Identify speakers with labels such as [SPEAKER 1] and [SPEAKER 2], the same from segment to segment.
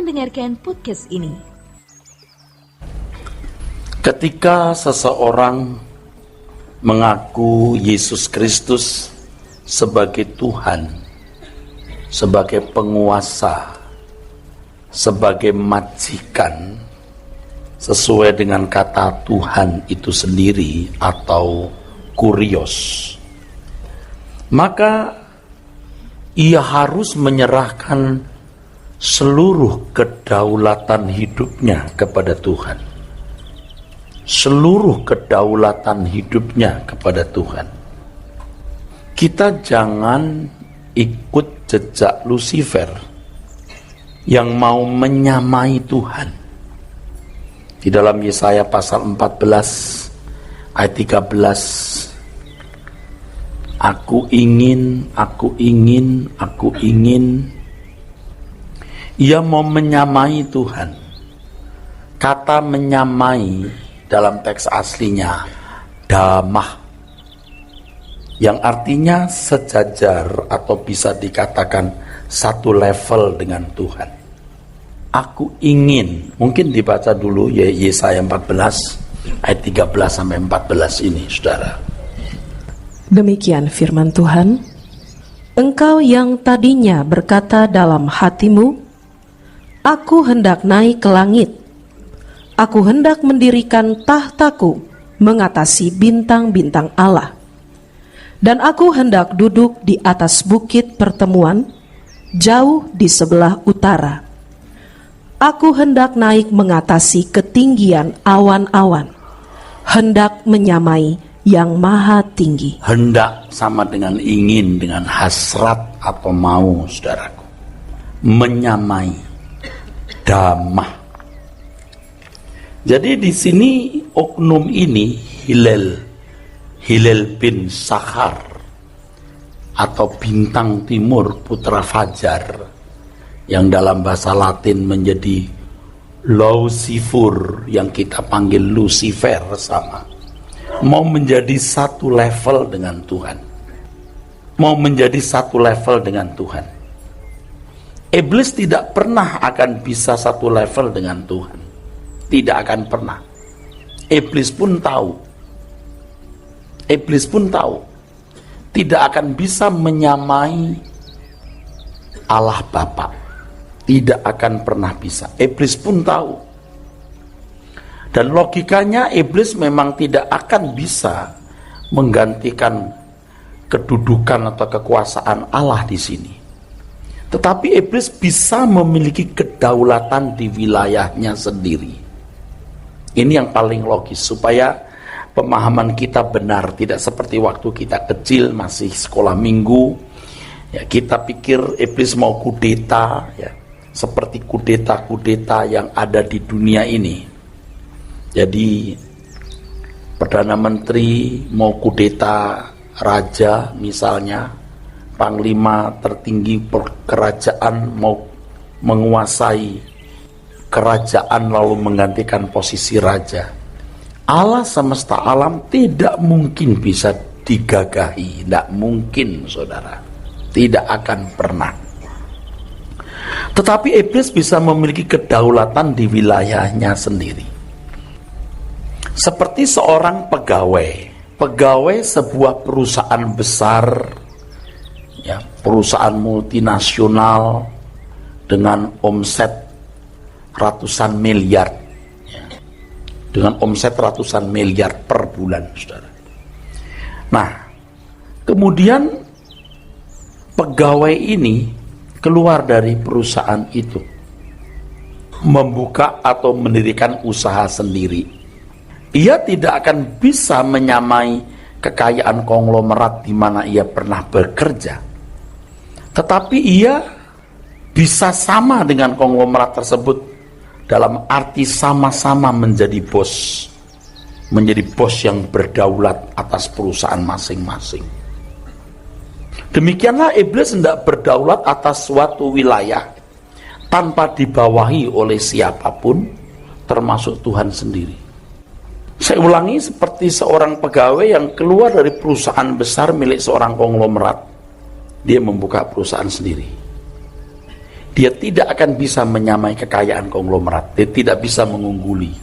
[SPEAKER 1] mendengarkan podcast ini.
[SPEAKER 2] Ketika seseorang mengaku Yesus Kristus sebagai Tuhan, sebagai penguasa, sebagai majikan, sesuai dengan kata Tuhan itu sendiri atau kurios, maka ia harus menyerahkan seluruh kedaulatan hidupnya kepada Tuhan. Seluruh kedaulatan hidupnya kepada Tuhan. Kita jangan ikut jejak Lucifer yang mau menyamai Tuhan. Di dalam Yesaya pasal 14 ayat 13, Aku ingin. Ia mau menyamai Tuhan. Kata menyamai dalam teks aslinya damah, yang artinya sejajar atau bisa dikatakan satu level dengan Tuhan. Aku ingin, mungkin dibaca dulu ya Yesaya 14 ayat 13 sampai 14 ini, saudara.
[SPEAKER 3] Demikian firman Tuhan, Engkau yang tadinya berkata dalam hatimu, Aku hendak naik ke langit, Aku hendak mendirikan tahtaku mengatasi bintang-bintang Allah, dan aku hendak duduk di atas bukit pertemuan, jauh di sebelah utara. Aku hendak naik mengatasi ketinggian awan-awan, hendak menyamai yang maha tinggi.
[SPEAKER 2] Hendak sama dengan ingin, dengan hasrat atau mau, saudaraku. Menyamai, damah. Jadi di sini oknum ini Hilal bin Sakhar atau bintang timur putra fajar, yang dalam bahasa Latin menjadi Lucifer, yang kita panggil Lucifer sama, mau menjadi satu level dengan Tuhan. Mau menjadi satu level dengan Tuhan. Iblis tidak pernah akan bisa satu level dengan Tuhan. Tidak akan pernah. Iblis pun tahu. Tidak akan bisa menyamai Allah Bapa. Tidak akan pernah bisa. Iblis pun tahu. Dan logikanya iblis memang tidak akan bisa menggantikan kedudukan atau kekuasaan Allah di sini. Tetapi iblis bisa memiliki kedaulatan di wilayahnya sendiri. Ini yang paling logis, supaya pemahaman kita benar, tidak seperti waktu kita kecil masih sekolah minggu, ya kita pikir iblis mau kudeta, ya seperti kudeta-kudeta yang ada di dunia ini. Jadi Perdana Menteri mau kudeta raja misalnya, panglima tertinggi kerajaan mau menguasai kerajaan lalu menggantikan posisi raja. Allah semesta alam tidak mungkin bisa digagahi, tidak mungkin, saudara, tidak akan pernah. Tetapi iblis bisa memiliki kedaulatan di wilayahnya sendiri. Seperti seorang pegawai sebuah perusahaan besar, ya, perusahaan multinasional dengan omset ratusan miliar, ya, dengan omset ratusan miliar per bulan, saudara. Nah, kemudian pegawai ini keluar dari perusahaan itu, membuka atau mendirikan usaha sendiri. Ia tidak akan bisa menyamai kekayaan konglomerat di mana ia pernah bekerja. Tetapi ia bisa sama dengan konglomerat tersebut dalam arti sama-sama menjadi bos. Menjadi bos yang berdaulat atas perusahaan masing-masing. Demikianlah iblis hendak berdaulat atas suatu wilayah tanpa dibawahi oleh siapapun, termasuk Tuhan sendiri. Saya ulangi, seperti seorang pegawai yang keluar dari perusahaan besar milik seorang konglomerat. Dia membuka perusahaan sendiri. Dia tidak akan bisa menyamai kekayaan konglomerat, dia tidak bisa mengungguli.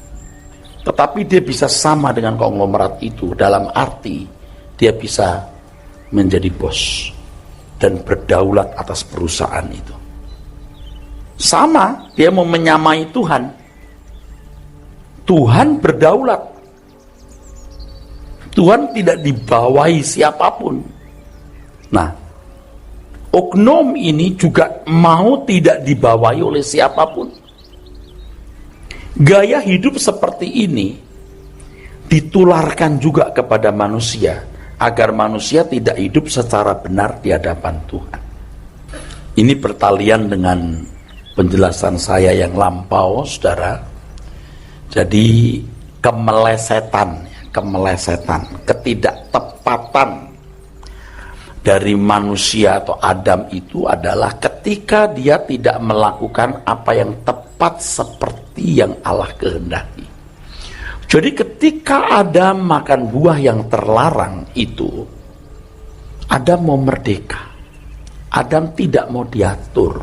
[SPEAKER 2] Tetapi dia bisa sama dengan konglomerat itu dalam arti dia bisa menjadi bos dan berdaulat atas perusahaan itu. Sama, dia mau menyamai Tuhan. Tuhan berdaulat. Tuhan tidak dibawahi siapapun. Nah, oknum ini juga mau tidak dibawahi oleh siapapun. Gaya hidup seperti ini ditularkan juga kepada manusia, agar manusia tidak hidup secara benar di hadapan Tuhan. Ini pertalian dengan penjelasan saya yang lampau, saudara. Jadi kemelesetan, ketidaktepatan dari manusia atau Adam itu adalah ketika dia tidak melakukan apa yang tepat seperti yang Allah kehendaki. Jadi ketika Adam makan buah yang terlarang itu, Adam mau merdeka. Adam tidak mau diatur.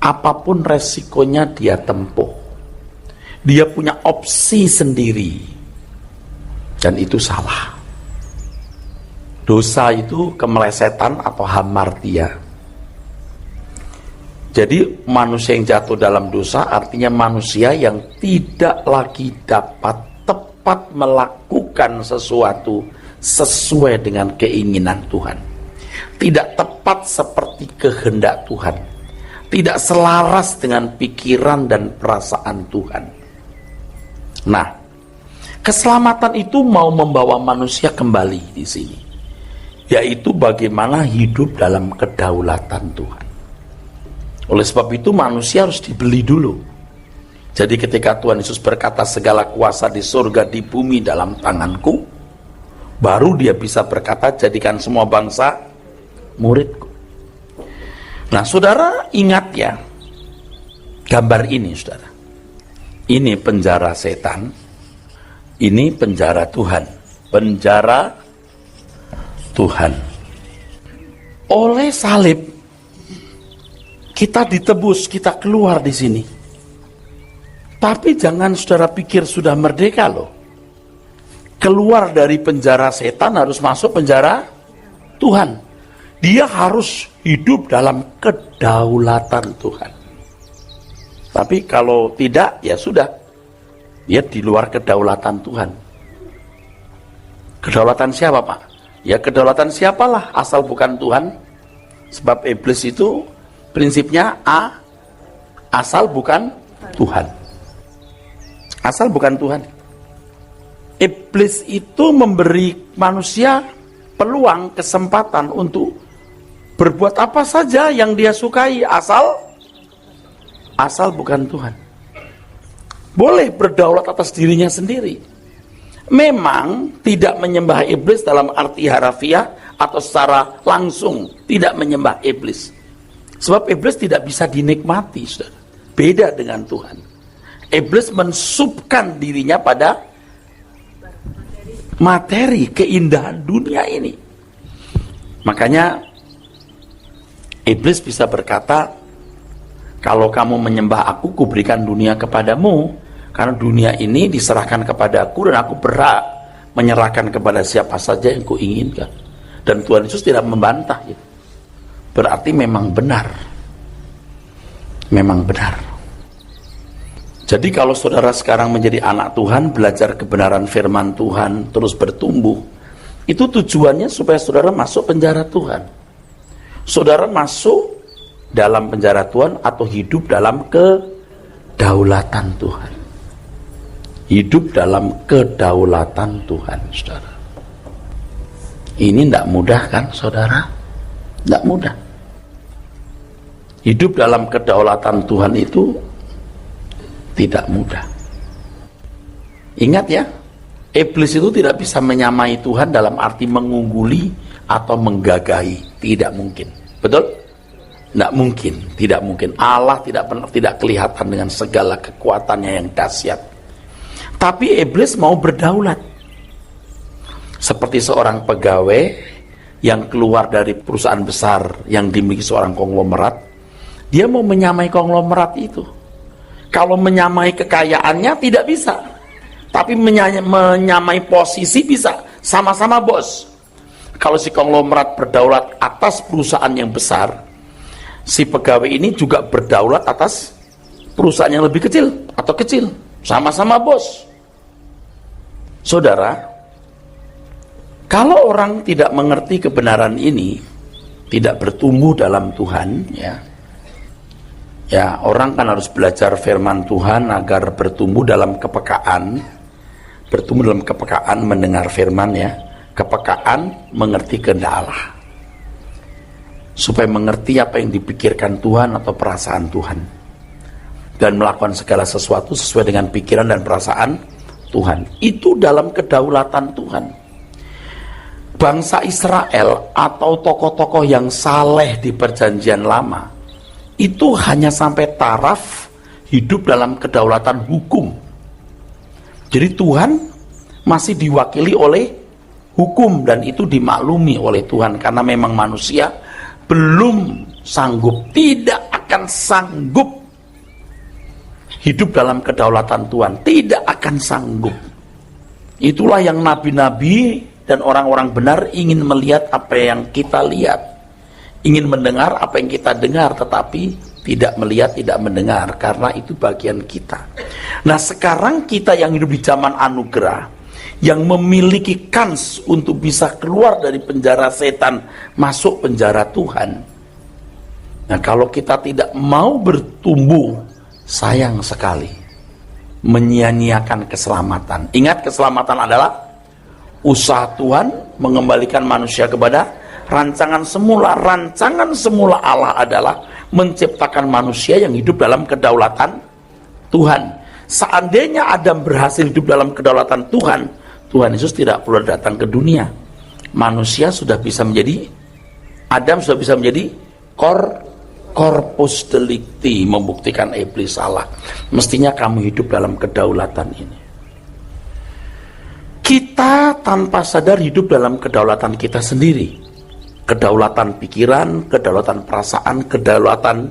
[SPEAKER 2] Apapun resikonya dia tempuh. Dia punya opsi sendiri. Dan itu salah. Dosa itu kemelesetan atau hamartia. Jadi manusia yang jatuh dalam dosa artinya manusia yang tidak lagi dapat tepat melakukan sesuatu sesuai dengan keinginan Tuhan. Tidak tepat seperti kehendak Tuhan. Tidak selaras dengan pikiran dan perasaan Tuhan. Nah, keselamatan itu mau membawa manusia kembali di sini. Yaitu bagaimana hidup dalam kedaulatan Tuhan. Oleh sebab itu manusia harus dibeli dulu. Jadi ketika Tuhan Yesus berkata segala kuasa di surga di bumi dalam tanganku, baru dia bisa berkata jadikan semua bangsa muridku. Nah saudara ingat ya, gambar ini saudara. Ini penjara setan, ini penjara Tuhan. Penjara Tuhan. Oleh salib kita ditebus, kita keluar di sini. Tapi jangan saudara pikir sudah merdeka loh. Keluar dari penjara setan harus masuk penjara Tuhan. Dia harus hidup dalam kedaulatan Tuhan. Tapi kalau tidak, ya sudah. Dia di luar kedaulatan Tuhan. Kedaulatan siapa Pak? Ya kedaulatan siapalah asal bukan Tuhan. Sebab iblis itu prinsipnya asal bukan Tuhan. Asal bukan Tuhan. Iblis itu memberi manusia peluang, kesempatan untuk berbuat apa saja yang dia sukai asal bukan Tuhan. Boleh berdaulat atas dirinya sendiri. Memang tidak menyembah iblis dalam arti harafiah atau secara langsung tidak menyembah iblis. Sebab iblis tidak bisa dinikmati, saudara. Beda dengan Tuhan. Iblis mensubkan dirinya pada materi, keindahan dunia ini. Makanya iblis bisa berkata, kalau kamu menyembah aku, kuberikan dunia kepadamu. Karena dunia ini diserahkan kepada aku dan aku berhak menyerahkan kepada siapa saja yang kuinginkan. Dan Tuhan Yesus tidak membantah itu. Berarti memang benar. Memang benar. Jadi kalau saudara sekarang menjadi anak Tuhan, belajar kebenaran firman Tuhan, terus bertumbuh, itu tujuannya supaya saudara masuk penjara Tuhan. Saudara masuk dalam penjara Tuhan atau hidup dalam kedaulatan Tuhan. Hidup dalam kedaulatan Tuhan, saudara. Ini tidak mudah kan, saudara? Tidak mudah. Hidup dalam kedaulatan Tuhan itu tidak mudah. Ingat ya, iblis itu tidak bisa menyamai Tuhan dalam arti mengungguli atau menggagahi. Tidak mungkin. Betul? Tidak mungkin. Tidak mungkin. Allah tidak kelihatan dengan segala kekuatannya yang dahsyat. Tapi iblis mau berdaulat. Seperti seorang pegawai yang keluar dari perusahaan besar yang dimiliki seorang konglomerat, Dia mau menyamai konglomerat itu. Kalau menyamai kekayaannya tidak bisa, tapi menyamai posisi bisa, sama-sama bos. Kalau si konglomerat berdaulat atas perusahaan yang besar, si pegawai ini juga berdaulat atas perusahaan yang lebih kecil atau kecil, sama-sama bos. Saudara, kalau orang tidak mengerti kebenaran ini, tidak bertumbuh dalam Tuhan, ya orang kan harus belajar firman Tuhan agar bertumbuh dalam kepekaan, mendengar firman, kepekaan mengerti kehendak Allah, supaya mengerti apa yang dipikirkan Tuhan atau perasaan Tuhan, dan melakukan segala sesuatu sesuai dengan pikiran dan perasaan Tuhan. Itu dalam kedaulatan Tuhan. Bangsa Israel atau tokoh-tokoh yang saleh di perjanjian lama itu hanya sampai taraf hidup dalam kedaulatan hukum. Jadi Tuhan masih diwakili oleh hukum, dan itu dimaklumi oleh Tuhan karena memang manusia belum sanggup, tidak akan sanggup hidup dalam kedaulatan Tuhan, tidak akan sanggup. Itulah yang nabi-nabi dan orang-orang benar ingin melihat apa yang kita lihat, ingin mendengar apa yang kita dengar, tetapi tidak melihat, tidak mendengar, karena itu bagian kita. Nah, sekarang kita yang hidup di zaman anugerah, yang memiliki kans untuk bisa keluar dari penjara setan, masuk penjara Tuhan. Nah, kalau kita tidak mau bertumbuh, sayang sekali menyia-nyiakan keselamatan. Ingat, keselamatan adalah usaha Tuhan mengembalikan manusia kepada rancangan semula. Rancangan semula Allah adalah menciptakan manusia yang hidup dalam kedaulatan Tuhan. Seandainya Adam berhasil hidup dalam kedaulatan Tuhan, Tuhan Yesus tidak perlu datang ke dunia. Manusia sudah bisa menjadi, Adam sudah bisa menjadi corpus delicti, membuktikan iblis salah. Mestinya kamu hidup dalam kedaulatan ini. Kita tanpa sadar hidup dalam kedaulatan kita sendiri. Kedaulatan pikiran, kedaulatan perasaan, kedaulatan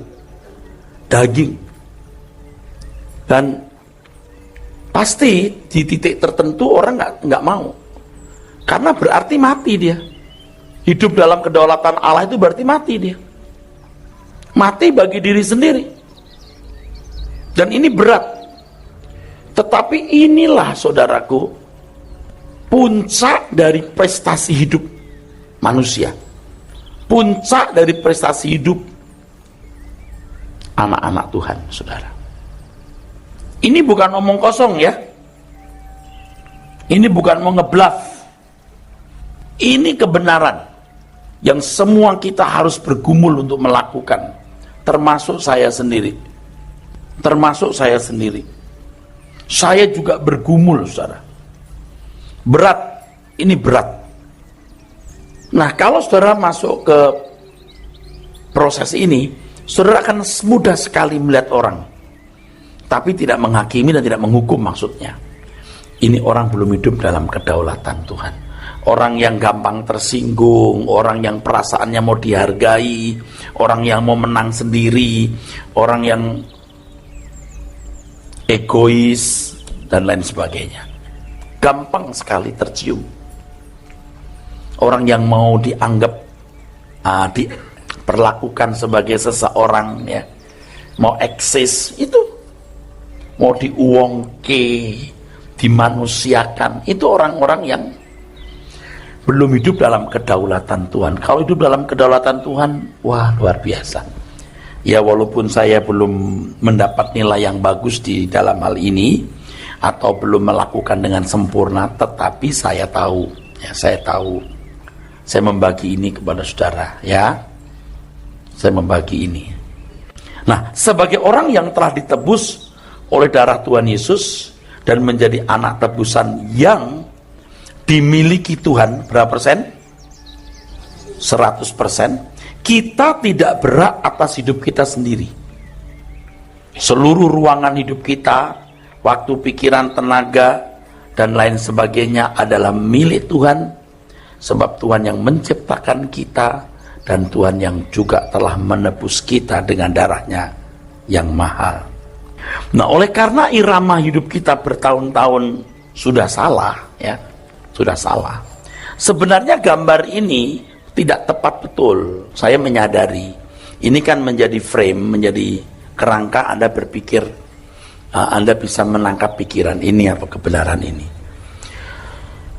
[SPEAKER 2] daging. Dan pasti di titik tertentu orang nggak mau, karena berarti mati dia. Hidup dalam kedaulatan Allah itu berarti mati dia. Mati bagi diri sendiri. Dan ini berat. Tetapi inilah, saudaraku, puncak dari prestasi hidup manusia, puncak dari prestasi hidup anak-anak Tuhan, saudara. Ini bukan omong kosong ya, ini bukan mau ngebluff, ini kebenaran yang semua kita harus bergumul untuk melakukan, termasuk saya sendiri, saya juga bergumul, saudara. Berat, ini berat. Nah, kalau saudara masuk ke proses ini, saudara akan mudah sekali melihat orang, tapi tidak menghakimi dan tidak menghukum. Maksudnya, ini orang belum hidup dalam kedaulatan Tuhan. Orang yang gampang tersinggung, orang yang perasaannya mau dihargai, orang yang mau menang sendiri, orang yang egois, dan lain sebagainya. Gampang sekali tercium. Orang yang mau dianggap diperlakukan sebagai seseorang, ya, mau eksis, itu mau diuongke, dimanusiakan, itu orang-orang yang belum hidup dalam kedaulatan Tuhan. Kalau hidup dalam kedaulatan Tuhan, wah, luar biasa. Ya, walaupun saya belum mendapat nilai yang bagus di dalam hal ini, atau belum melakukan dengan sempurna, tetapi saya tahu, ya, saya membagi ini kepada saudara, ya, saya membagi ini. Nah, sebagai orang yang telah ditebus oleh darah Tuhan Yesus dan menjadi anak tebusan yang dimiliki Tuhan, berapa persen? 100%. Kita tidak berhak atas hidup kita sendiri. Seluruh ruangan hidup kita, waktu, pikiran, tenaga, dan lain sebagainya adalah milik Tuhan, sebab Tuhan yang menciptakan kita dan Tuhan yang juga telah menebus kita dengan darahnya yang mahal. Nah, oleh karena irama hidup kita bertahun-tahun sudah salah, ya, sudah salah. Sebenarnya gambar ini tidak tepat betul. Saya menyadari. Ini kan menjadi frame, menjadi kerangka Anda berpikir, Anda bisa menangkap pikiran ini atau kebenaran ini.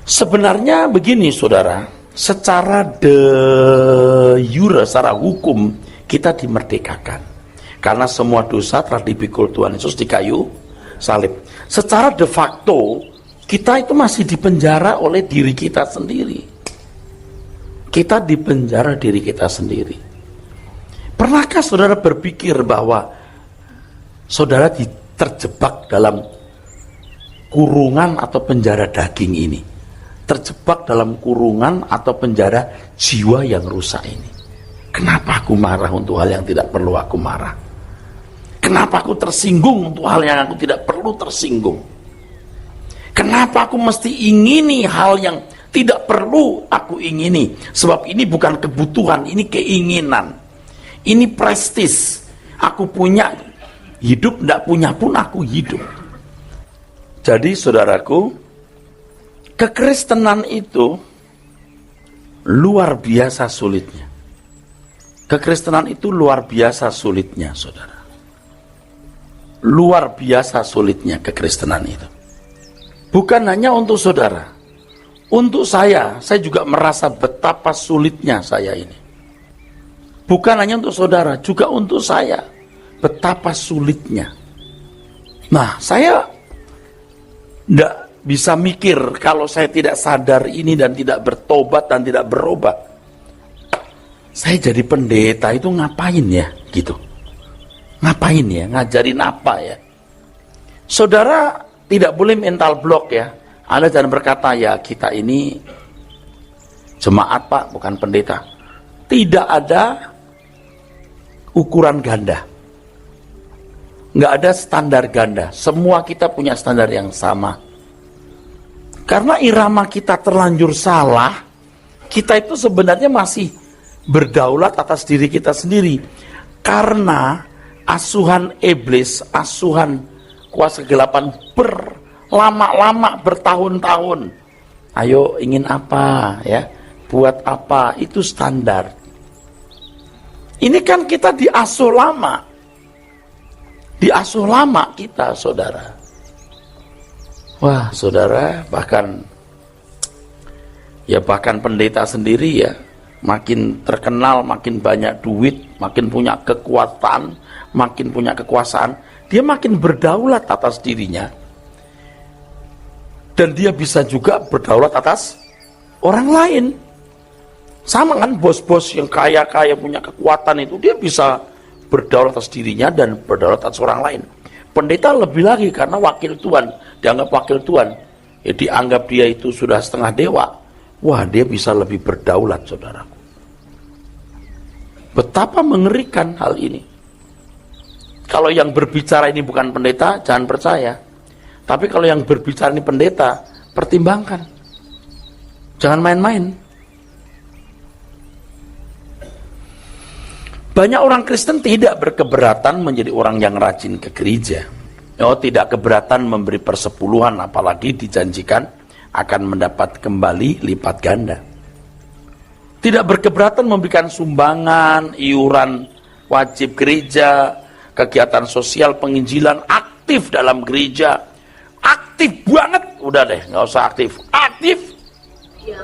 [SPEAKER 2] Sebenarnya begini, saudara, secara de jure, secara hukum, kita dimerdekakan. Karena semua dosa telah dipikul Tuhan Yesus di kayu salib. Secara de facto, kita itu masih dipenjara oleh diri kita sendiri. Kita dipenjara diri kita sendiri. Pernahkah saudara berpikir bahwa saudara terjebak dalam kurungan atau penjara daging ini? Terjebak dalam kurungan atau penjara jiwa yang rusak ini? Kenapa aku marah untuk hal yang tidak perlu aku marah? Kenapa aku tersinggung untuk hal yang aku tidak perlu tersinggung? Kenapa aku mesti ingini hal yang tidak perlu aku ingini? Sebab ini bukan kebutuhan, ini keinginan. Ini prestis. Aku punya hidup, tidak punya pun aku hidup. Jadi saudaraku, kekristenan itu luar biasa sulitnya. Kekristenan itu luar biasa sulitnya, saudara. Luar biasa sulitnya kekristenan itu. Bukan hanya untuk saudara. Untuk saya juga merasa betapa sulitnya saya ini. Bukan hanya untuk saudara, juga untuk saya. Betapa sulitnya. Nah, saya tidak bisa mikir kalau saya tidak sadar ini dan tidak bertobat dan tidak berubah. Saya jadi pendeta itu ngapain ya? Gitu. Ngapain ya? Ngajarin apa ya? Saudara tidak boleh mental block ya. Anda jangan berkata, ya kita ini jemaat Pak, bukan pendeta. Tidak ada ukuran ganda. Nggak ada standar ganda. Semua kita punya standar yang sama. Karena irama kita terlanjur salah, kita itu sebenarnya masih berdaulat atas diri kita sendiri. Karena asuhan iblis, asuhan kuasa kegelapan berlama-lama, bertahun-tahun. Ayo ingin apa ya? Buat apa? Itu standar. Ini kan kita diasuh lama. Diasuh lama kita, saudara. Wah, saudara, bahkan pendeta sendiri ya, makin terkenal, makin banyak duit, makin punya kekuatan, makin punya kekuasaan, dia makin berdaulat atas dirinya. Dan dia bisa juga berdaulat atas orang lain. Sama kan bos-bos yang kaya-kaya punya kekuatan itu, dia bisa berdaulat atas dirinya dan berdaulat atas orang lain. Pendeta lebih lagi karena wakil Tuhan, dianggap wakil Tuhan, ya dianggap dia itu sudah setengah dewa. Wah, dia bisa lebih berdaulat, saudaraku. Betapa mengerikan hal ini. Kalau yang berbicara ini bukan pendeta, jangan percaya. Tapi kalau yang berbicara ini pendeta, pertimbangkan. Jangan main-main. Banyak orang Kristen tidak berkeberatan menjadi orang yang rajin ke gereja. Tidak keberatan memberi persepuluhan, apalagi dijanjikan akan mendapat kembali lipat ganda. Tidak berkeberatan memberikan sumbangan, iuran wajib gereja, kegiatan sosial, penginjilan, aktif dalam gereja. Aktif banget, udah deh, nggak usah aktif. Aktif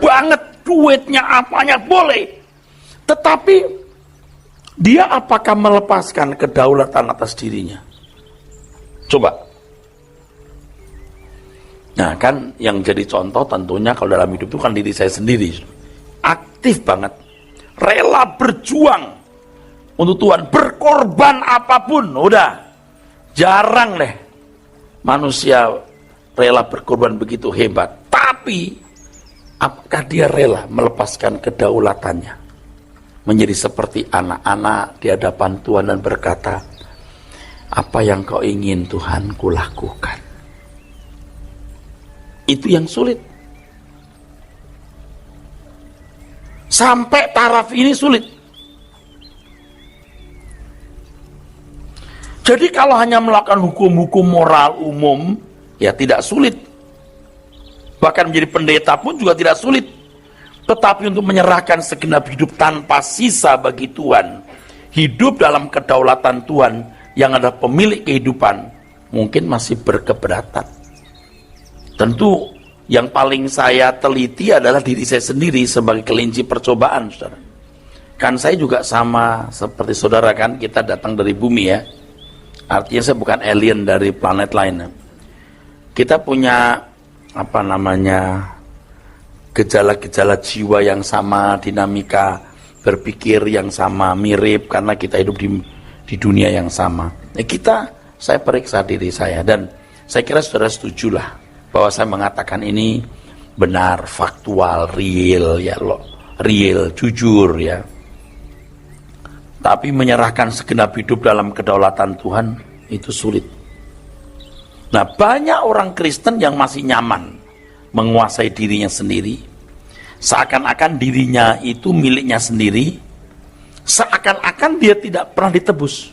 [SPEAKER 2] banget, duitnya apanya boleh. Tetapi dia apakah melepaskan kedaulatan atas dirinya? Coba. Nah kan yang jadi contoh tentunya kalau dalam hidup itu kan diri saya sendiri. Aktif banget. Rela berjuang untuk Tuhan. Berkorban apapun. Udah. Jarang deh manusia rela berkorban begitu hebat. Tapi apakah dia rela melepaskan kedaulatannya? Menjadi seperti anak-anak di hadapan Tuhan dan berkata, apa yang kau ingin Tuhan kulakukan. Itu yang sulit. Sampai taraf ini sulit. Jadi kalau hanya melakukan hukum-hukum moral umum, ya tidak sulit. Bahkan menjadi pendeta pun juga tidak sulit. Tetapi untuk menyerahkan segenap hidup tanpa sisa bagi Tuhan, hidup dalam kedaulatan Tuhan yang adalah pemilik kehidupan, mungkin masih berkeberatan. Tentu yang paling saya teliti adalah diri saya sendiri sebagai kelinci percobaan, saudara. Kan saya juga sama seperti saudara, kan kita datang dari bumi ya. Artinya saya bukan alien dari planet lain. Kita punya gejala-gejala jiwa yang sama, dinamika berpikir yang sama, mirip karena kita hidup di dunia yang sama. Saya periksa diri saya dan saya kira saudara setujulah bahwa saya mengatakan ini benar, faktual, real ya, real, jujur ya. Tapi menyerahkan segenap hidup dalam kedaulatan Tuhan itu sulit. Nah, banyak orang Kristen yang masih nyaman menguasai dirinya sendiri, seakan-akan dirinya itu miliknya sendiri, seakan-akan dia tidak pernah ditebus,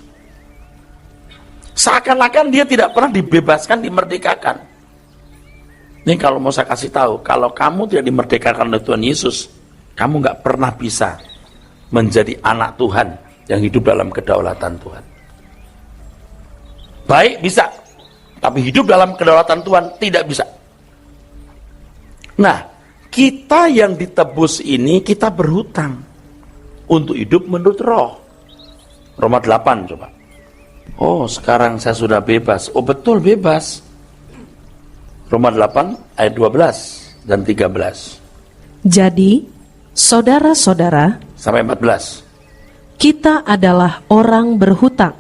[SPEAKER 2] seakan-akan dia tidak pernah dibebaskan, dimerdekakan. Ini kalau mau saya kasih tahu, kalau kamu tidak dimerdekakan oleh Tuhan Yesus, kamu nggak pernah bisa menjadi anak Tuhan yang hidup dalam kedaulatan Tuhan. Baik bisa, tapi hidup dalam kedaulatan Tuhan tidak bisa. Nah, kita yang ditebus ini, kita berhutang untuk hidup menurut roh. Roma 8 coba. Oh, sekarang saya sudah bebas. Oh, betul bebas. Roma 8 ayat 12 dan 13.
[SPEAKER 3] Jadi, saudara-saudara,
[SPEAKER 2] sampai 14.
[SPEAKER 3] Kita adalah orang berhutang,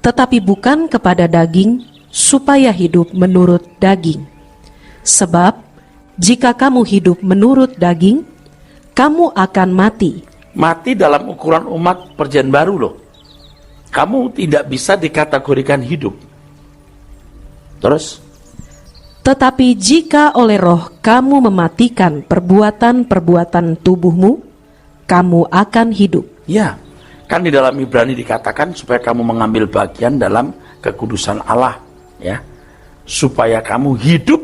[SPEAKER 3] tetapi bukan kepada daging, supaya hidup menurut daging. Sebab, jika kamu hidup menurut daging, kamu akan mati.
[SPEAKER 2] Mati dalam ukuran umat perjanjian baru loh. Kamu tidak bisa dikategorikan hidup. Terus?
[SPEAKER 3] Tetapi jika oleh roh kamu mematikan perbuatan-perbuatan tubuhmu, kamu akan hidup.
[SPEAKER 2] Ya, kan di dalam Ibrani dikatakan supaya kamu mengambil bagian dalam kekudusan Allah, ya, supaya kamu hidup.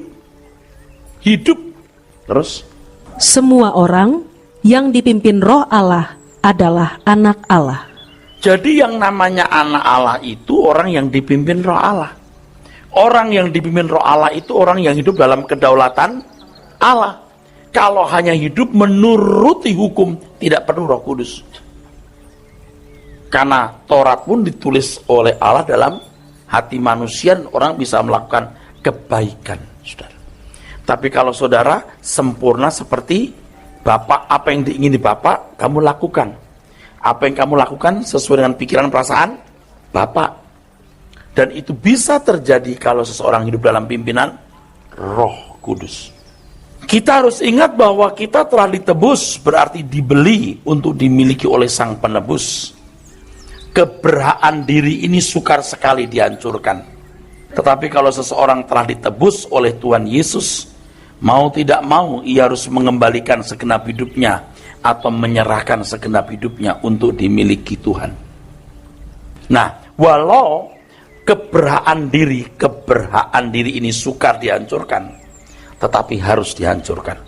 [SPEAKER 2] Terus,
[SPEAKER 3] semua orang yang dipimpin Roh Allah adalah anak Allah.
[SPEAKER 2] Jadi yang namanya anak Allah itu orang yang dipimpin Roh Allah. Orang yang dipimpin Roh Allah itu orang yang hidup dalam kedaulatan Allah. Kalau hanya hidup menuruti hukum, tidak perlu Roh Kudus. Karena Taurat pun ditulis oleh Allah dalam hati manusia, orang bisa melakukan kebaikan, saudara. Tapi kalau saudara sempurna seperti Bapak, apa yang diingini Bapak, kamu lakukan. Apa yang kamu lakukan sesuai dengan pikiran perasaan Bapak. Dan itu bisa terjadi kalau seseorang hidup dalam pimpinan Roh Kudus. Kita harus ingat bahwa kita telah ditebus, berarti dibeli untuk dimiliki oleh Sang Penebus. Keberhaan diri ini sukar sekali dihancurkan. Tetapi kalau seseorang telah ditebus oleh Tuhan Yesus, mau tidak mau ia harus mengembalikan segenap hidupnya atau menyerahkan segenap hidupnya untuk dimiliki Tuhan. Nah, walau keberhaan diri ini sukar dihancurkan, tetapi harus dihancurkan.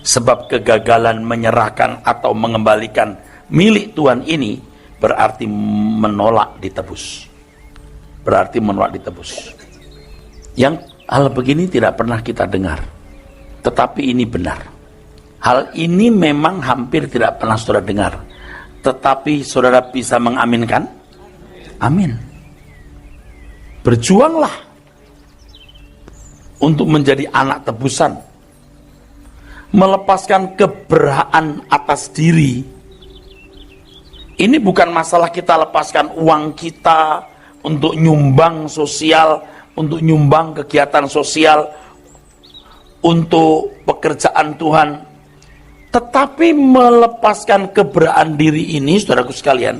[SPEAKER 2] Sebab kegagalan menyerahkan atau mengembalikan milik Tuhan ini berarti menolak ditebus. Yang hal begini tidak pernah kita dengar, tetapi ini benar. Hal ini memang hampir tidak pernah saudara dengar, tetapi saudara bisa mengaminkan? Amin. Berjuanglah untuk menjadi anak tebusan, melepaskan keberhaan atas diri. Ini bukan masalah kita lepaskan uang kita untuk nyumbang sosial, untuk nyumbang kegiatan sosial, untuk pekerjaan Tuhan. Tetapi melepaskan keberhaan diri ini, saudaraku sekalian,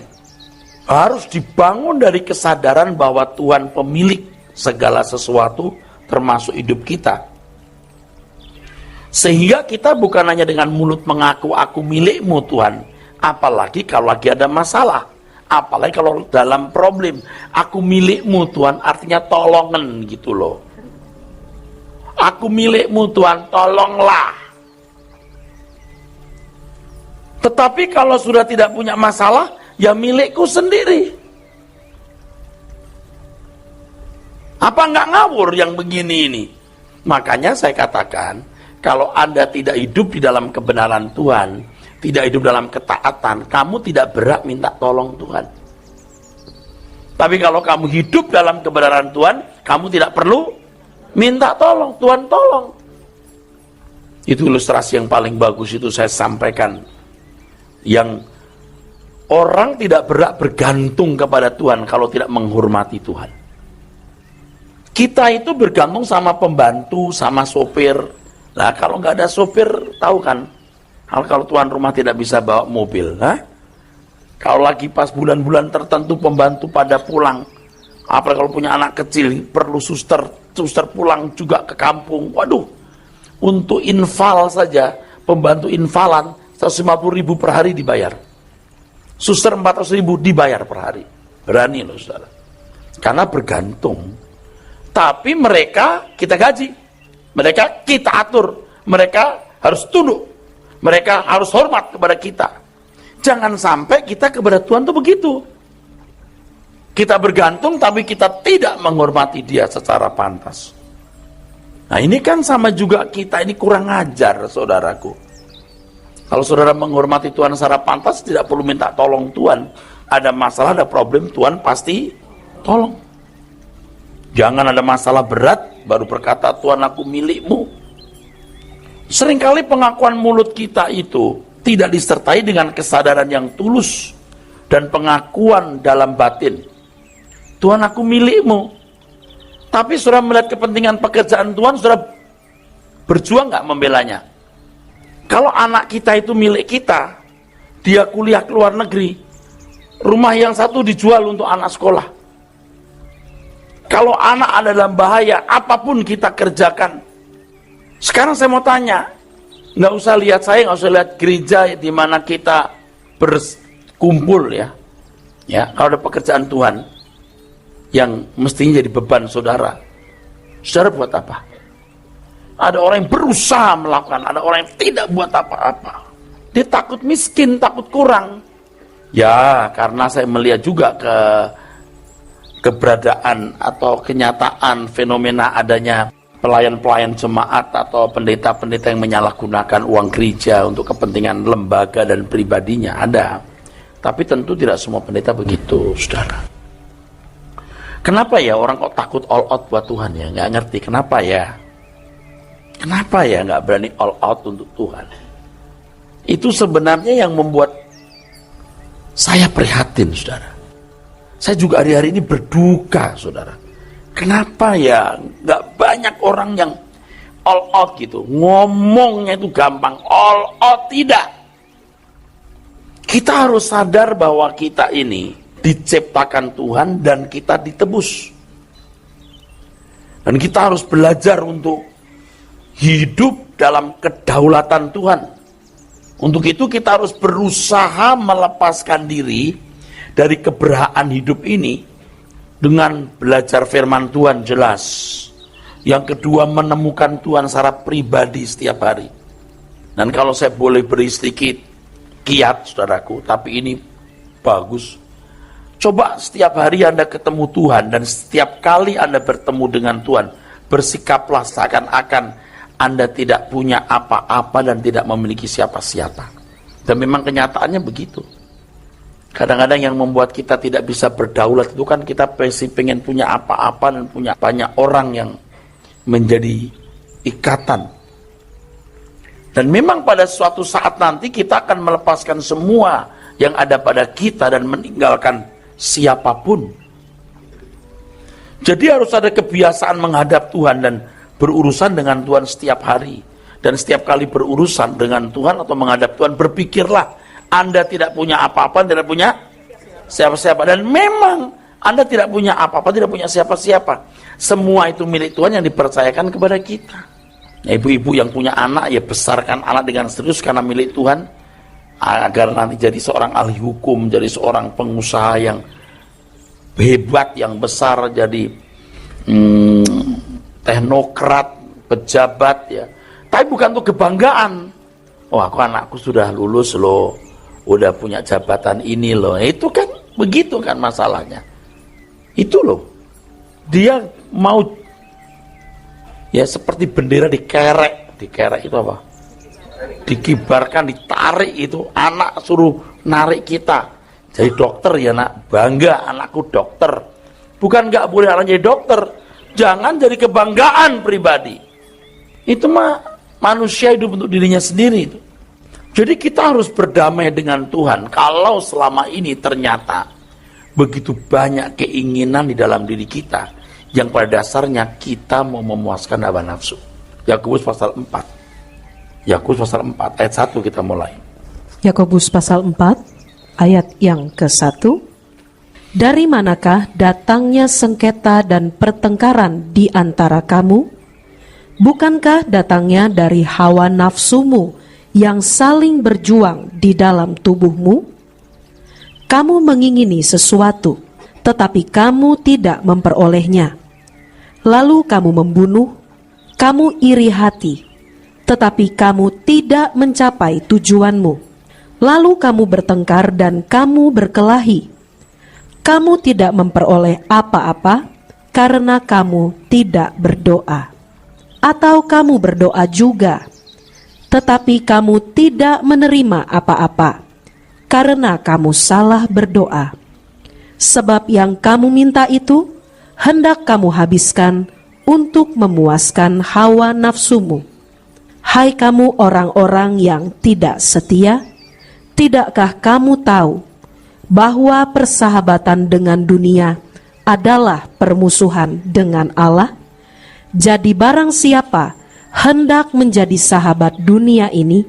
[SPEAKER 2] harus dibangun dari kesadaran bahwa Tuhan pemilik segala sesuatu, termasuk hidup kita. Sehingga kita bukan hanya dengan mulut mengaku, aku milikmu Tuhan. Apalagi kalau lagi ada masalah, Apalagi kalau dalam problem, aku milikmu Tuhan, artinya tolongan gitu loh. Aku milikmu Tuhan, tolonglah. Tetapi kalau sudah tidak punya masalah, ya milikku sendiri. Apa nggak ngawur yang begini ini? Makanya saya katakan, kalau Anda tidak hidup di dalam kebenaran Tuhan, tidak hidup dalam ketaatan, kamu tidak berhak minta tolong Tuhan. Tapi kalau kamu hidup dalam kebenaran Tuhan, kamu tidak perlu minta tolong, Tuhan tolong. Itu ilustrasi yang paling bagus itu saya sampaikan. Yang orang tidak berhak bergantung kepada Tuhan kalau tidak menghormati Tuhan. Kita itu bergantung sama pembantu, sama sopir. Nah kalau nggak ada sopir, tahu kan? Kalau tuan rumah tidak bisa bawa mobil, kalau lagi pas bulan-bulan tertentu pembantu pada pulang, apalagi kalau punya anak kecil perlu suster pulang juga ke kampung, waduh, untuk infal saja, pembantu infalan 150.000 per hari dibayar, suster 400.000 dibayar per hari, berani loh saudara, karena bergantung. Tapi mereka kita gaji, mereka kita atur, mereka harus tunduk, mereka harus hormat kepada kita. Jangan sampai kita kepada Tuhan tuh begitu. Kita bergantung tapi kita tidak menghormati Dia secara pantas. Nah ini kan sama juga kita ini kurang ajar saudaraku. Kalau saudara menghormati Tuhan secara pantas, tidak perlu minta tolong Tuhan. Ada masalah, ada problem, Tuhan pasti tolong. Jangan ada masalah berat baru berkata Tuhan aku milikmu. Seringkali pengakuan mulut kita itu tidak disertai dengan kesadaran yang tulus dan pengakuan dalam batin. Tuhan aku milikmu. Tapi saudara melihat kepentingan pekerjaan Tuhan, saudara berjuang nggak membelanya? Kalau anak kita itu milik kita, dia kuliah ke luar negeri, rumah yang satu dijual untuk anak sekolah. Kalau anak ada dalam bahaya, apapun kita kerjakan. Sekarang saya mau tanya, nggak usah lihat saya, nggak usah lihat gereja di mana kita berkumpul ya. Ya, kalau ada pekerjaan Tuhan yang mestinya jadi beban saudara, saudara buat apa? Ada orang yang berusaha melakukan, ada orang yang tidak buat apa-apa. Dia takut miskin, takut kurang. Ya, karena saya melihat juga keberadaan atau kenyataan fenomena adanya pelayan-pelayan jemaat atau pendeta-pendeta yang menyalahgunakan uang gereja untuk kepentingan lembaga dan pribadinya ada. Tapi tentu tidak semua pendeta begitu, saudara. Kenapa ya orang kok takut all out buat Tuhan ya? Nggak ngerti kenapa ya? Kenapa ya nggak berani all out untuk Tuhan? Itu sebenarnya yang membuat saya prihatin, saudara. Saya juga hari-hari ini berduka, saudara. Kenapa ya nggak banyak orang yang all out gitu? Ngomongnya itu gampang, all out tidak. Kita harus sadar bahwa kita ini diciptakan Tuhan dan kita ditebus. Dan kita harus belajar untuk hidup dalam kedaulatan Tuhan. Untuk itu kita harus berusaha melepaskan diri dari keberhaan hidup ini dengan belajar firman Tuhan jelas. Yang kedua, menemukan Tuhan secara pribadi setiap hari. Dan kalau saya boleh beri sedikit kiat saudaraku, tapi ini bagus. Coba setiap hari Anda ketemu Tuhan dan setiap kali Anda bertemu dengan Tuhan, bersikaplah seakan-akan Anda tidak punya apa-apa dan tidak memiliki siapa-siapa. Dan memang kenyataannya begitu. Kadang-kadang yang membuat kita tidak bisa berdaulat itu kan kita pengen punya apa-apa dan punya banyak orang yang menjadi ikatan. Dan memang pada suatu saat nanti kita akan melepaskan semua yang ada pada kita dan meninggalkan siapapun. Jadi harus ada kebiasaan menghadap Tuhan dan berurusan dengan Tuhan setiap hari. Dan setiap kali berurusan dengan Tuhan atau menghadap Tuhan, berpikirlah Anda tidak punya apa-apa, tidak punya siapa-siapa. Dan memang Anda tidak punya apa-apa, tidak punya siapa-siapa. Semua itu milik Tuhan yang dipercayakan kepada kita. Ibu-ibu yang punya anak, ya besarkan anak dengan serius karena milik Tuhan. agar nanti jadi seorang ahli hukum, jadi seorang pengusaha yang hebat, yang besar, jadi teknokrat, pejabat ya. Tapi bukan untuk kebanggaan. Oh, anakku sudah lulus loh, udah punya jabatan ini loh. Itu kan begitu kan masalahnya. Itu loh. Dia mau ya seperti bendera dikerek. Dikerek itu apa? Dikibarkan, ditarik itu. Anak suruh narik kita. Jadi dokter ya nak, bangga anakku dokter. Bukan nggak boleh anak jadi dokter, jangan jadi kebanggaan pribadi. Itu mah manusia hidup untuk dirinya sendiri itu. Jadi kita harus berdamai dengan Tuhan. Kalau selama ini ternyata begitu banyak keinginan di dalam diri kita yang pada dasarnya kita mau memuaskan hawa nafsu. Yakobus pasal 4. Yakobus pasal 4 ayat 1 kita mulai.
[SPEAKER 3] Yakobus pasal 4 ayat yang ke-1. Dari manakah datangnya sengketa dan pertengkaran di antara kamu? Bukankah datangnya dari hawa nafsumu yang saling berjuang di dalam tubuhmu? Kamu mengingini sesuatu, tetapi kamu tidak memperolehnya. Lalu kamu membunuh, kamu iri hati, tetapi kamu tidak mencapai tujuanmu. Lalu kamu bertengkar dan kamu berkelahi. Kamu tidak memperoleh apa-apa karena kamu tidak berdoa. Atau kamu berdoa juga, tetapi kamu tidak menerima apa-apa karena kamu salah berdoa. Sebab yang kamu minta itu hendak kamu habiskan untuk memuaskan hawa nafsumu. Hai kamu orang-orang yang tidak setia, tidakkah kamu tahu bahwa persahabatan dengan dunia adalah permusuhan dengan Allah? Jadi barang siapa hendak menjadi sahabat dunia ini,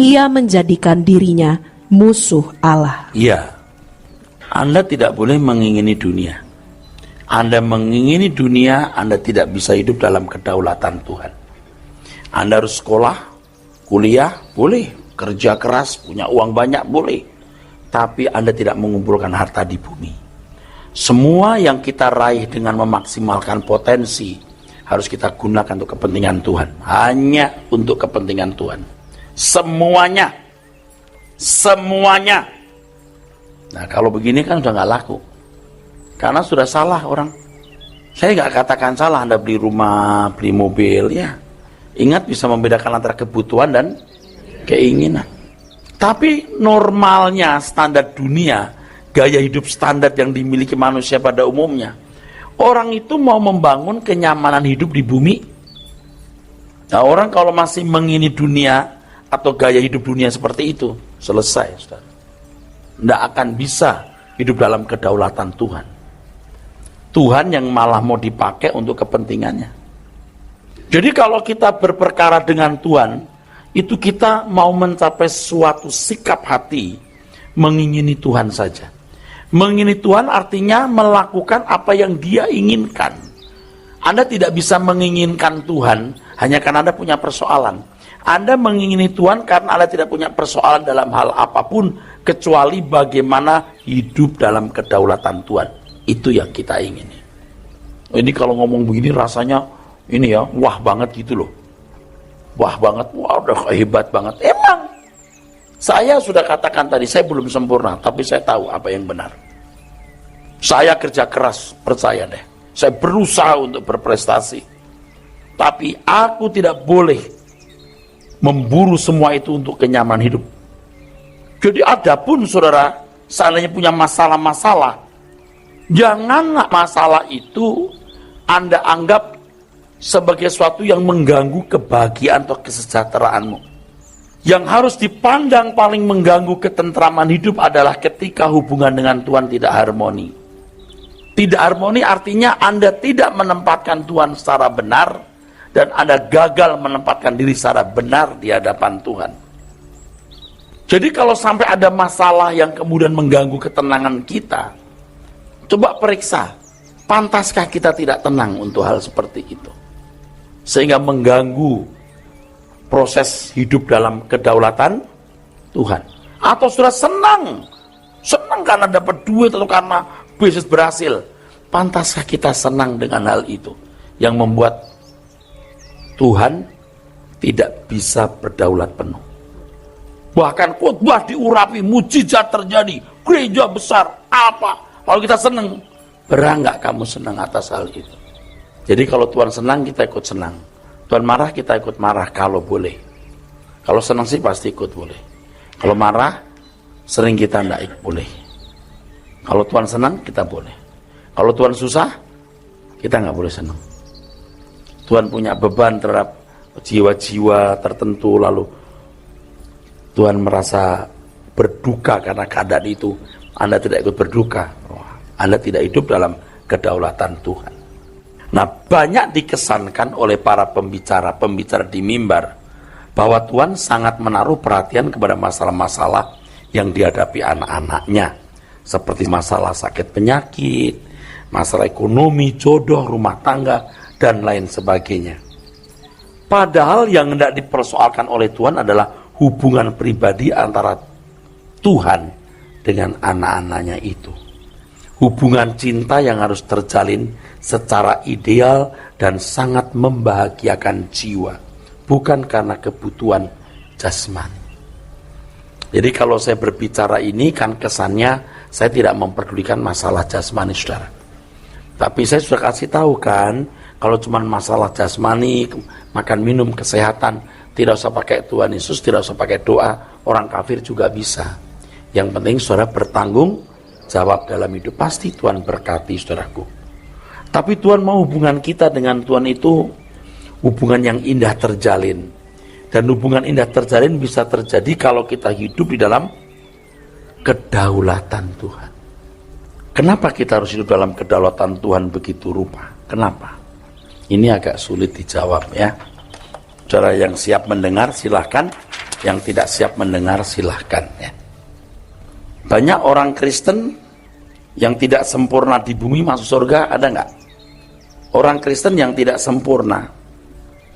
[SPEAKER 3] ia menjadikan dirinya musuh Allah.
[SPEAKER 2] Iya, Anda tidak boleh mengingini dunia. Anda mengingini dunia, Anda tidak bisa hidup dalam kedaulatan Tuhan. Anda harus sekolah, kuliah, boleh. Kerja keras, punya uang banyak, boleh. Tapi Anda tidak mengumpulkan harta di bumi. Semua yang kita raih dengan memaksimalkan potensi harus kita gunakan untuk kepentingan Tuhan. Hanya untuk kepentingan Tuhan. Semuanya. Semuanya. Nah kalau begini kan udah gak laku. Karena sudah salah orang. Saya gak katakan salah Anda beli rumah, beli mobil, ya. Ingat bisa membedakan antara kebutuhan dan keinginan. Tapi normalnya standar dunia, gaya hidup standar yang dimiliki manusia pada umumnya, orang itu mau membangun kenyamanan hidup di bumi. Nah orang kalau masih mengingini dunia atau gaya hidup dunia seperti itu, selesai saudara. Tidak akan bisa hidup dalam kedaulatan Tuhan. Tuhan yang malah mau dipakai untuk kepentingannya. Jadi kalau kita berperkara dengan Tuhan, itu kita mau mencapai suatu sikap hati mengingini Tuhan saja. Mengingini Tuhan artinya melakukan apa yang Dia inginkan. Anda tidak bisa menginginkan Tuhan hanya karena Anda punya persoalan. Anda mengingini Tuhan karena Anda tidak punya persoalan dalam hal apapun kecuali bagaimana hidup dalam kedaulatan Tuhan. Itu yang kita ingini. Ini kalau ngomong begini rasanya ini ya, wah banget gitu loh. Wah banget, wah udah hebat banget. Emang saya sudah katakan tadi, saya belum sempurna, tapi saya tahu apa yang benar. Saya kerja keras, percaya deh. Saya berusaha untuk berprestasi. Tapi aku tidak boleh memburu semua itu untuk kenyamanan hidup. Jadi adapun saudara, seandainya punya masalah-masalah, janganlah masalah itu Anda anggap sebagai sesuatu yang mengganggu kebahagiaan atau kesejahteraanmu. Yang harus dipandang paling mengganggu ketentraman hidup adalah ketika hubungan dengan Tuhan tidak harmoni. Tidak harmoni artinya Anda tidak menempatkan Tuhan secara benar dan Anda gagal menempatkan diri secara benar di hadapan Tuhan. Jadi kalau sampai ada masalah yang kemudian mengganggu ketenangan kita, coba periksa, pantaskah kita tidak tenang untuk hal seperti itu? Sehingga mengganggu proses hidup dalam kedaulatan Tuhan. Atau saudara senang karena dapat duit atau karena bisnis berhasil. Pantaskah kita senang dengan hal itu yang membuat Tuhan tidak bisa berdaulat penuh? Bahkan khotbah diurapi, mujizat terjadi, gereja besar, apa? Kalau kita senang, berah nggak kamu senang atas hal itu? Jadi kalau Tuhan senang, kita ikut senang. Tuhan marah, kita ikut marah kalau boleh. Kalau senang sih pasti ikut boleh. Kalau marah, sering kita nggak ikut boleh. Kalau Tuhan senang, kita boleh. Kalau Tuhan susah, kita nggak boleh senang. Tuhan punya beban terhadap jiwa-jiwa tertentu, lalu Tuhan merasa berduka karena keadaan itu. Anda tidak ikut berduka. Anda tidak hidup dalam kedaulatan Tuhan. Nah, banyak dikesankan oleh para pembicara di mimbar bahwa Tuhan sangat menaruh perhatian kepada masalah-masalah yang dihadapi anak-anaknya, seperti masalah sakit penyakit, masalah ekonomi, jodoh, rumah tangga, dan lain sebagainya. Padahal yang hendak dipersoalkan oleh Tuhan adalah hubungan pribadi antara Tuhan dengan anak-anaknya itu. Hubungan cinta yang harus terjalin secara ideal dan sangat membahagiakan jiwa, bukan karena kebutuhan jasmani. Jadi kalau saya berbicara ini kan kesannya saya tidak memperdulikan masalah jasmani, saudara. Tapi saya sudah kasih tahu kan, kalau cuma masalah jasmani, makan minum, kesehatan, tidak usah pakai Tuhan Yesus, tidak usah pakai doa, orang kafir juga bisa. Yang penting saudara bertanggung jawab dalam hidup, pasti Tuhan berkati saudaraku. Tapi Tuhan mau hubungan kita dengan Tuhan itu hubungan yang indah terjalin. Dan hubungan indah terjalin bisa terjadi kalau kita hidup di dalam kedaulatan Tuhan. Kenapa kita harus hidup dalam kedaulatan Tuhan begitu rupa? Kenapa? Ini agak sulit dijawab ya. Saudara yang siap mendengar silahkan, yang tidak siap mendengar silahkan ya. Banyak orang Kristen yang tidak sempurna di bumi masuk surga, ada nggak? Orang Kristen yang tidak sempurna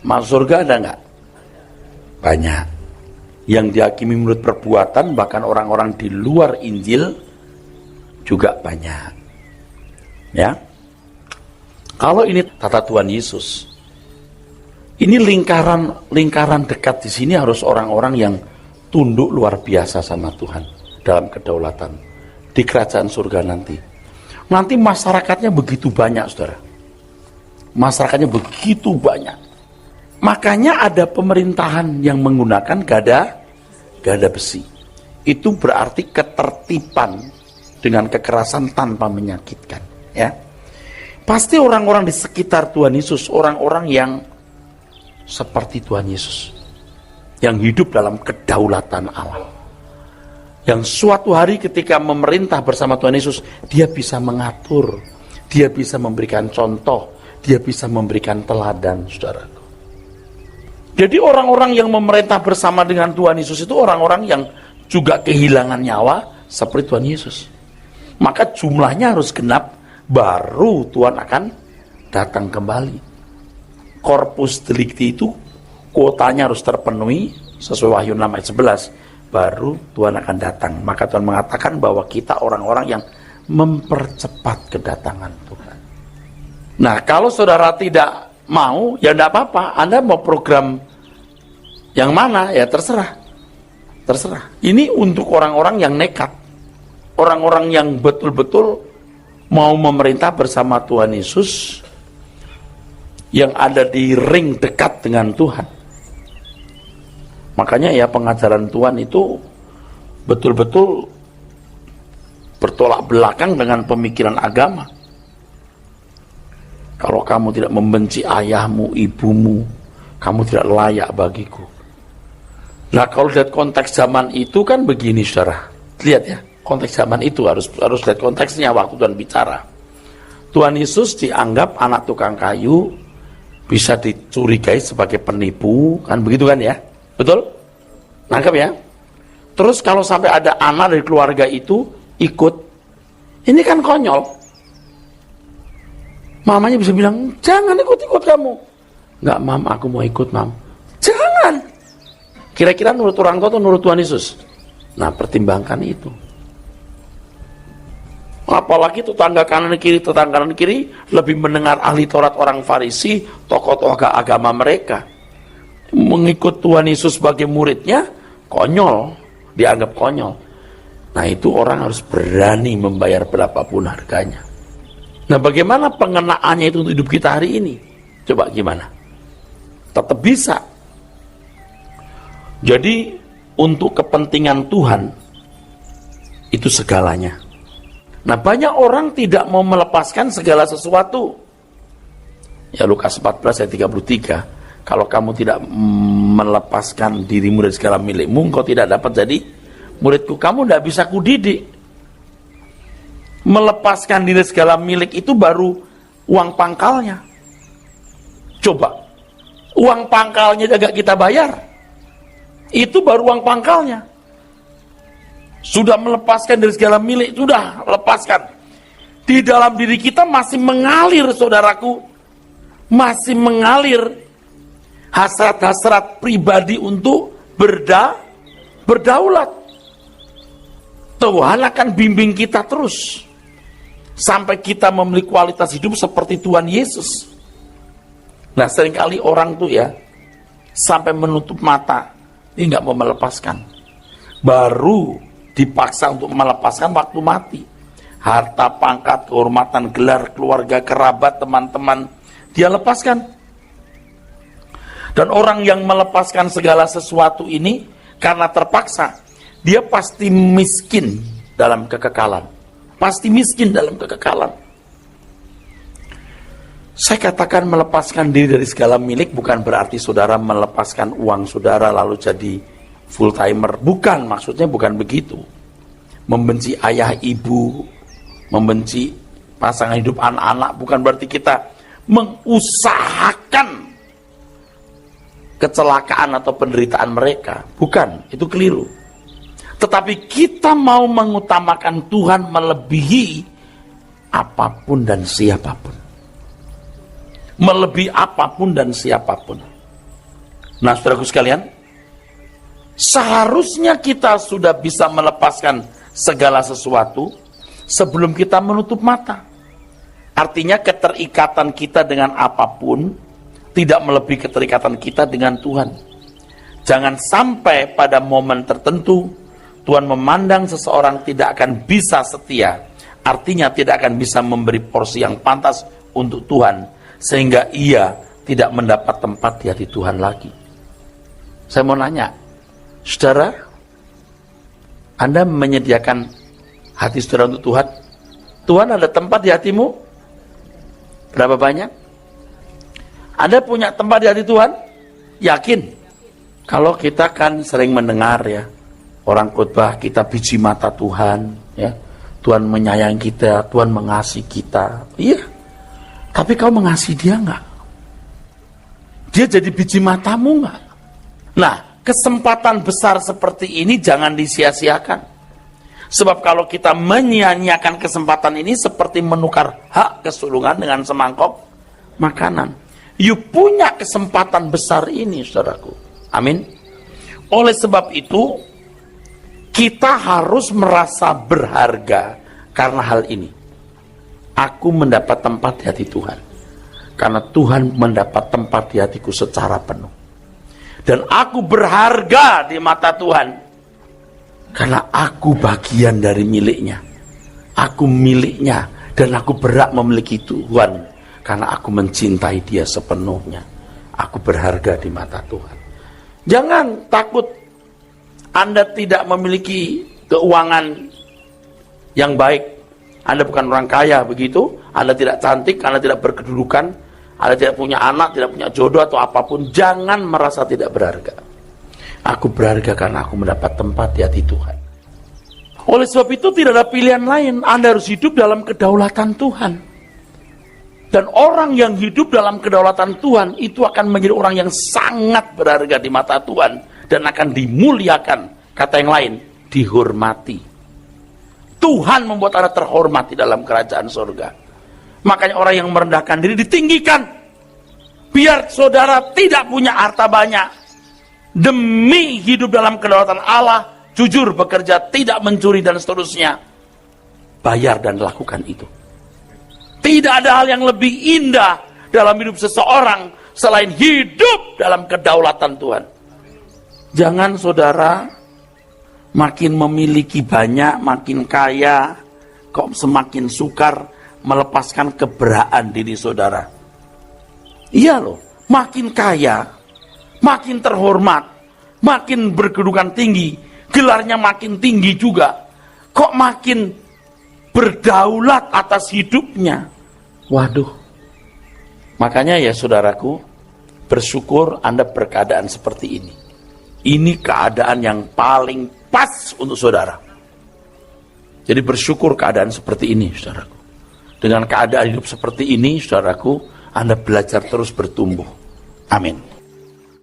[SPEAKER 2] masuk surga, ada nggak? Banyak. Yang dihakimi menurut perbuatan, bahkan orang-orang di luar Injil juga banyak. Ya. Kalau ini tata Tuhan Yesus, ini lingkaran dekat di sini harus orang-orang yang tunduk luar biasa sama Tuhan dalam kedaulatan di kerajaan surga nanti. Nanti masyarakatnya begitu banyak, saudara. Masyarakatnya begitu banyak. Makanya ada pemerintahan yang menggunakan gada besi. Itu berarti ketertiban dengan kekerasan tanpa menyakitkan. Ya, pasti orang-orang di sekitar Tuhan Yesus, orang-orang yang seperti Tuhan Yesus, yang hidup dalam kedaulatan Allah, yang suatu hari ketika memerintah bersama Tuhan Yesus, dia bisa mengatur, dia bisa memberikan contoh, dia bisa memberikan teladan, saudaraku. Jadi orang-orang yang memerintah bersama dengan Tuhan Yesus itu orang-orang yang juga kehilangan nyawa seperti Tuhan Yesus. Maka jumlahnya harus genap, baru Tuhan akan datang kembali. Corpus delicti itu kuotanya harus terpenuhi sesuai Wahyu 6 ayat 11, baru Tuhan akan datang. Maka Tuhan mengatakan bahwa kita orang-orang yang mempercepat kedatangan Tuhan. Nah, kalau saudara tidak mau, ya tidak apa-apa. Anda mau program yang mana, ya terserah. Terserah. Ini untuk orang-orang yang nekat. Orang-orang yang betul-betul mau memerintah bersama Tuhan Yesus, yang ada di ring dekat dengan Tuhan. Makanya ya pengajaran Tuhan itu betul-betul bertolak belakang dengan pemikiran agama. Kalau kamu tidak membenci ayahmu, ibumu, kamu tidak layak bagiku. Nah, kalau lihat konteks zaman itu kan begini, saudara. Lihat ya, konteks zaman itu harus lihat konteksnya waktu Tuhan bicara. Tuhan Yesus dianggap anak tukang kayu, bisa dicurigai sebagai penipu, kan begitu kan ya? Betul? Nangkep ya? Terus kalau sampai ada anak dari keluarga itu ikut, ini kan konyol. Mamanya bisa bilang, jangan ikut-ikut kamu. Enggak, mam, aku mau ikut, mam. Jangan. Kira-kira nurut orang tua atau nurut Tuhan Yesus? Nah, pertimbangkan itu. Apalagi tetangga kanan kiri lebih mendengar ahli Taurat orang Farisi, tokoh-tokoh agama mereka. Mengikut Tuhan Yesus sebagai muridnya, konyol, dianggap konyol. Nah, itu orang harus berani membayar berapapun harganya. Nah, bagaimana pengenaannya itu untuk hidup kita hari ini? Coba gimana? Tetap bisa. Jadi, untuk kepentingan Tuhan, itu segalanya. Nah, banyak orang tidak mau melepaskan segala sesuatu. Ya, Lukas 14 ayat 33. Kalau kamu tidak melepaskan dirimu dari segala milikmu, engkau tidak dapat jadi muridku. Kamu tidak bisa kudidik. Melepaskan diri segala milik itu baru uang pangkalnya. Coba, uang pangkalnya agak kita bayar. Itu baru uang pangkalnya. Sudah melepaskan dari segala milik, sudah lepaskan. Di dalam diri kita masih mengalir, saudaraku, masih mengalir hasrat-hasrat pribadi untuk berdaulat. Tuhan akan bimbing kita terus sampai kita memiliki kualitas hidup seperti Tuhan Yesus. Nah, seringkali orang tuh ya sampai menutup mata, dia nggak mau melepaskan. Baru dipaksa untuk melepaskan waktu mati. Harta, pangkat, kehormatan, gelar, keluarga, kerabat, teman-teman, dia lepaskan. Dan orang yang melepaskan segala sesuatu ini karena terpaksa, dia pasti miskin dalam kekekalan. Pasti miskin dalam kekekalan. Saya katakan melepaskan diri dari segala milik bukan berarti saudara melepaskan uang saudara lalu jadi full timer. Bukan, maksudnya bukan begitu. Membenci ayah ibu, membenci pasangan hidup anak-anak, bukan berarti kita mengusahakan kecelakaan atau penderitaan mereka. Bukan, itu keliru. Tetapi kita mau mengutamakan Tuhan melebihi apapun dan siapapun. Melebihi apapun dan siapapun. Nah, saudaraku sekalian, seharusnya kita sudah bisa melepaskan segala sesuatu sebelum kita menutup mata. Artinya keterikatan kita dengan apapun tidak melebihi keterikatan kita dengan Tuhan. Jangan sampai pada momen tertentu Tuhan memandang seseorang tidak akan bisa setia, artinya tidak akan bisa memberi porsi yang pantas untuk Tuhan, sehingga ia tidak mendapat tempat di hati Tuhan lagi. Saya mau nanya, saudara, Anda menyediakan hati saudara untuk Tuhan? Tuhan ada tempat di hatimu? Berapa banyak? Anda punya tempat di hati Tuhan? Yakin? Kalau kita kan sering mendengar ya, orang khotbah, kita biji mata Tuhan, ya, Tuhan menyayangi kita, Tuhan mengasihi kita. Iya, tapi kau mengasihi dia nggak? Dia jadi biji matamu nggak? Nah, kesempatan besar seperti ini jangan disia-siakan. Sebab kalau kita menyia-nyiakan kesempatan ini seperti menukar hak kesulungan dengan semangkok makanan. You punya kesempatan besar ini, saudaraku. Amin. Oleh sebab itu, kita harus merasa berharga karena hal ini. Aku mendapat tempat di hati Tuhan. Karena Tuhan mendapat tempat di hatiku secara penuh. Dan aku berharga di mata Tuhan. Karena aku bagian dari miliknya. Aku miliknya. Dan aku berhak memiliki Tuhan. Karena aku mencintai dia sepenuhnya. Aku berharga di mata Tuhan. Jangan takut Anda tidak memiliki keuangan yang baik. Anda bukan orang kaya begitu. Anda tidak cantik, Anda tidak berkedudukan, Anda tidak punya anak, tidak punya jodoh atau apapun. Jangan merasa tidak berharga. Aku berharga karena aku mendapat tempat di hati Tuhan. Oleh sebab itu tidak ada pilihan lain. Anda harus hidup dalam kedaulatan Tuhan. Dan orang yang hidup dalam kedaulatan Tuhan itu akan menjadi orang yang sangat berharga di mata Tuhan. Dan akan dimuliakan. Kata yang lain, dihormati. Tuhan membuat Anda terhormat di dalam kerajaan surga. Makanya orang yang merendahkan diri ditinggikan. Biar saudara tidak punya harta banyak. Demi hidup dalam kedaulatan Allah, jujur bekerja, tidak mencuri dan seterusnya. Bayar dan lakukan itu. Tidak ada hal yang lebih indah dalam hidup seseorang selain hidup dalam kedaulatan Tuhan. Jangan saudara makin memiliki banyak, makin kaya, kok semakin sukar melepaskan keberaan diri saudara. Iya loh, makin kaya, makin terhormat, makin berkedudukan tinggi, gelarnya makin tinggi juga, kok makin berdaulat atas hidupnya. Waduh. Makanya ya saudaraku, bersyukur Anda berkeadaan seperti ini. Ini keadaan yang paling pas untuk saudara. Jadi bersyukur keadaan seperti ini, saudaraku. Dengan keadaan hidup seperti ini, saudaraku, Anda belajar terus bertumbuh. Amin.